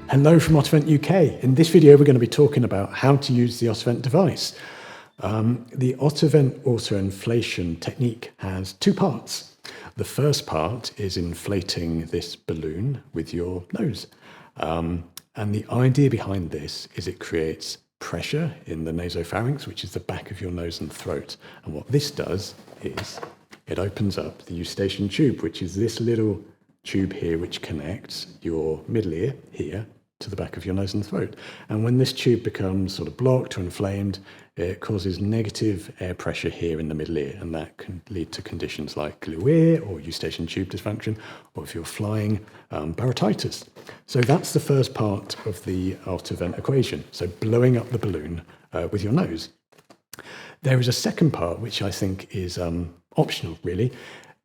Hello from Otovent UK. In this video, we're going to be talking about how to use the Otovent device. The Otovent auto-inflation technique has two parts. The first part is inflating this balloon with your nose. And the idea behind this is it creates pressure in the nasopharynx, which is the back of your nose and throat. And what this does is it opens up the Eustachian tube, which is this little tube here which connects your middle ear here to the back of your nose and throat. And when this tube becomes sort of blocked or inflamed, it causes negative air pressure here in the middle ear, and that can lead to conditions like glue ear or Eustachian Tube Dysfunction, or if you're flying, barotitis. So that's the first part of the Otovent equation, so blowing up the balloon with your nose. There is a second part which I think is optional, really.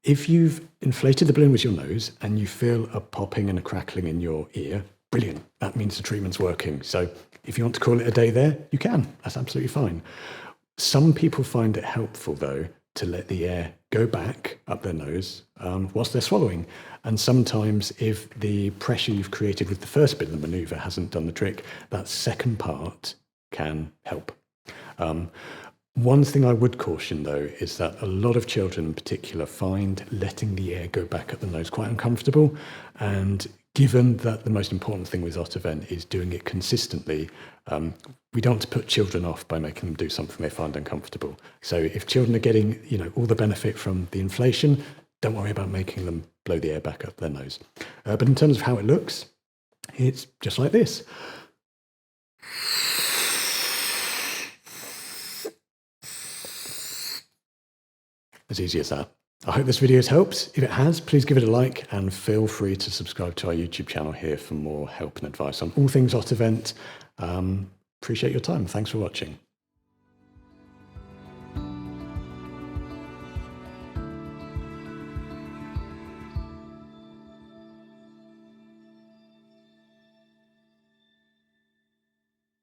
If you've inflated the balloon with your nose and you feel a popping and a crackling in your ear, brilliant. That means the treatment's working. So if you want to call it a day there, you can. That's absolutely fine. Some people find it helpful, though, to let the air go back up their nose whilst they're swallowing. And sometimes if the pressure you've created with the first bit of the manoeuvre hasn't done the trick, that second part can help. One thing I would caution, though, is that a lot of children in particular find letting the air go back up the nose quite uncomfortable. And given that the most important thing with Otovent is doing it consistently, we don't want to put children off by making them do something they find uncomfortable. So if children are getting, all the benefit from the inflation, don't worry about making them blow the air back up their nose. But in terms of how it looks, it's just like this. As easy as that. I hope this video has helped. If it has, please give it a like and feel free to subscribe to our YouTube channel here for more help and advice on all things Otovent. Appreciate your time. Thanks for watching.